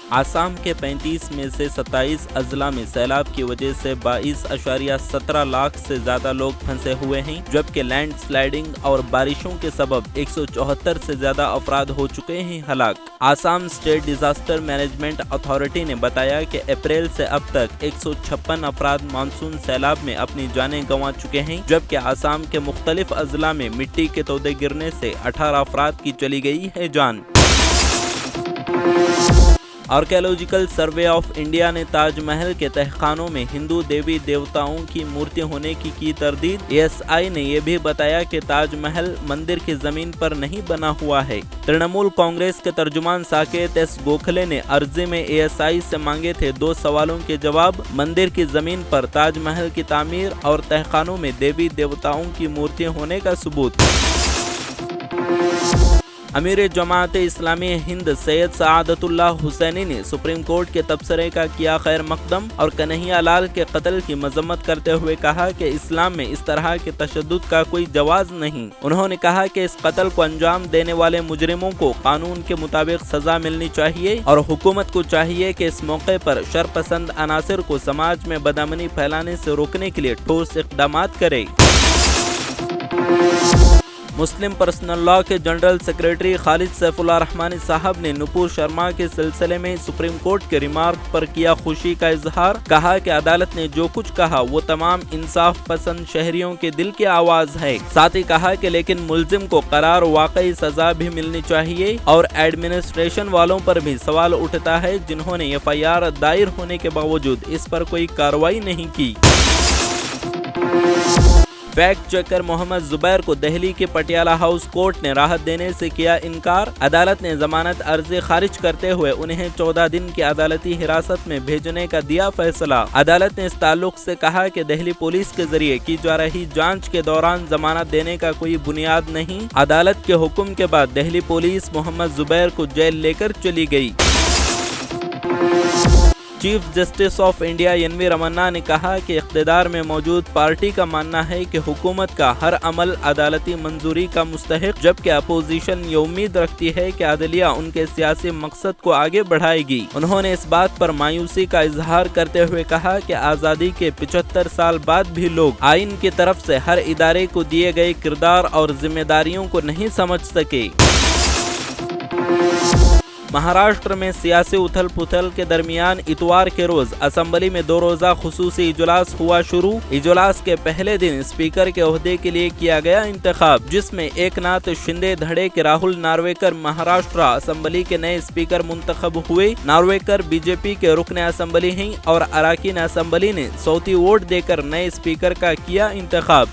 आसाम के 35 में से 27 अजला में सैलाब की वजह से 22.17 लाख से ज्यादा लोग फंसे हुए हैं, जबकि लैंड स्लाइडिंग और बारिशों के सबब 174 से ज्यादा अफराद हो चुके हैं हलाक। Assam state disaster management authority ने बताया कि अप्रैल से अब तक 156 अफराद मानसून सैलाब में अपनी जानें गंवा चुके हैं, जबकि आसाम के मुख्तलिफ अजला में मिट्टी के तोदे गिरने से 18 अफराद की चली गई है जान। आर्कियोलॉजिकल सर्वे ऑफ इंडिया ने ताजमहल के तहखानों में हिंदू देवी देवताओं की मूर्ति होने की तरदीद। एएसआई ने यह भी बताया कि ताजमहल मंदिर की जमीन पर नहीं बना हुआ है। तृणमूल कांग्रेस के तर्जुमान साकेत एस गोखले ने अर्जी में एएसआई से मांगे थे 2 सवालों के जवाब, मंदिर की जमीन पर ताजमहल की तामीर और तहखानों में देवी देवताओं की मूर्ति होने का सबूत। अमीर जमात इस्लामी हिंद सैयद सआदतुल्लाह हुसैनी ने सुप्रीम कोर्ट के तबसरे का किया खैर मकदम और कन्हैया लाल के कत्ल की मजम्मत करते हुए कहा कि इस्लाम में इस तरह के तशद्दुद का कोई जवाज नहीं। उन्होंने कहा कि इस कत्ल को अंजाम देने वाले मुजरिमों को कानून के मुताबिक सजा मिलनी चाहिए और हुकूमत को चाहिए कि इस मौके पर शरपसंद अनासर को समाज में बदअमनी फैलाने से रोकने के लिए ठोस इक़दामात करे। मुस्लिम पर्सनल लॉ के जनरल सेक्रेटरी खालिद सैफुल्लाह रहमानी साहब ने नुपुर शर्मा के सिलसिले में सुप्रीम कोर्ट के रिमार्क पर किया खुशी का इजहार। कहा कि अदालत ने जो कुछ कहा वो तमाम इंसाफ पसंद शहरियों के दिल की आवाज है। साथ ही कहा कि लेकिन मुल्जिम को करार वाकई सजा भी मिलनी चाहिए और एडमिनिस्ट्रेशन वालों पर भी सवाल उठता है जिन्होंने एफआईआर दायर होने के बावजूद इस पर कोई कार्रवाई नहीं की। फैक्ट चेकर मोहम्मद जुबैर को दिल्ली के पटियाला हाउस कोर्ट ने राहत देने से किया इनकार। अदालत ने जमानत अर्जी खारिज करते हुए उन्हें 14 दिन की अदालती हिरासत में भेजने का दिया फैसला। अदालत ने इस ताल्लुक से कहा कि दिल्ली पुलिस के जरिए की जा रही जांच के दौरान जमानत देने का कोई बुनियाद नहीं। अदालत के हुक्म के बाद दिल्ली पुलिस मोहम्मद जुबैर को जेल लेकर चली गई। Chief justice of India N V. Ramana ने कहा कि इख्तिदार में मौजूद पार्टी का मानना है कि हुकूमत का हर अमल अदालती मंजूरी का मुस्तहिक, जबकि अपोजिशन ये उम्मीद रखती है कि अदलिया उनके सियासी मकसद को आगे बढ़ाएगी। उन्होंने इस बात पर मायूसी का इजहार करते हुए कहा कि आज़ादी के 75 साल बाद भी लोग आइन की तरफ से हर इदारे को दिए गए किरदार और जिम्मेदारियों को नहीं समझ सके। महाराष्ट्र में सियासी उथल पुथल के दरमियान इतवार के रोज असेंबली में 2 रोजा खुसूसी इजलास हुआ शुरू। इजलास के पहले दिन स्पीकर के ओहदे के लिए किया गया इंतखाब, जिसमें एकनाथ शिंदे धड़े के राहुल नार्वेकर महाराष्ट्र असेंबली के नए स्पीकर मुंतखब हुए। नार्वेकर बीजेपी के रुकने असेंबली हैं और अराकीन असेंबली ने सौती वोट देकर नए स्पीकर का किया इंतखाब।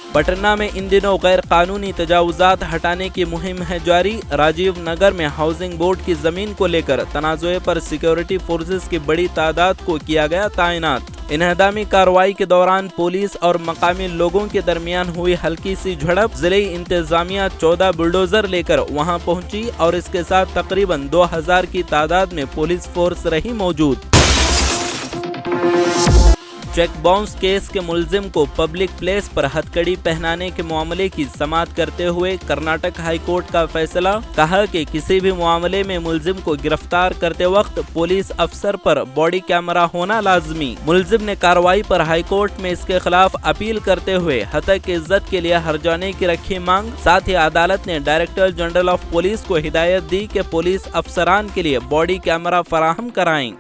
पटना में इन दिनों गैर कानूनी तजावुजात हटाने की मुहिम है जारी। राजीव नगर में हाउसिंग बोर्ड की जमीन को लेकर तनाज़ुए पर सिक्योरिटी फोर्सेस की बड़ी तादाद को किया गया तैनात। इन्हदामी कार्रवाई के दौरान पुलिस और मकामी लोगों के दरमियान हुई हल्की सी झड़प। जिले इंतजामिया 14 बुलडोजर लेकर वहां पहुंची और इसके साथ तकरीबन 2000 की तादाद में पुलिस फोर्स रही मौजूद। चेक बाउंस केस के मुलजिम को पब्लिक प्लेस पर हथकड़ी पहनाने के मामले की समाअत करते हुए कर्नाटक हाई कोर्ट का फैसला। कहा कि किसी भी मामले में मुलजिम को गिरफ्तार करते वक्त पुलिस अफसर पर बॉडी कैमरा होना लाजमी। मुलजिम ने कार्रवाई पर हाई कोर्ट में इसके खिलाफ अपील करते हुए हतक इज्जत के लिए हर्जाने की रखी मांग। साथ ही अदालत ने डायरेक्टर जनरल ऑफ पुलिस को हिदायत दी कि पुलिस अफसरान के लिए बॉडी कैमरा फराहम कराएं।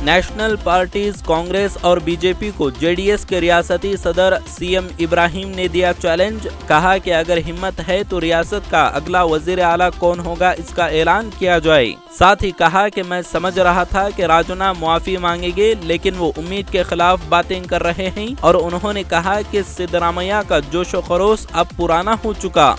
नेशनल पार्टीज कांग्रेस और बीजेपी को जेडीएस के रियासती सदर सीएम इब्राहिम ने दिया चैलेंज। कहा कि अगर हिम्मत है तो रियासत का अगला वजीर आला कौन होगा इसका ऐलान किया जाए। साथ ही कहा कि मैं समझ रहा था कि राजना मुआफी मांगेंगे, लेकिन वो उम्मीद के खिलाफ बातें कर रहे हैं और उन्होंने कहा कि सिद्धरामैया का जोश व खरोश अब पुराना हो चुका।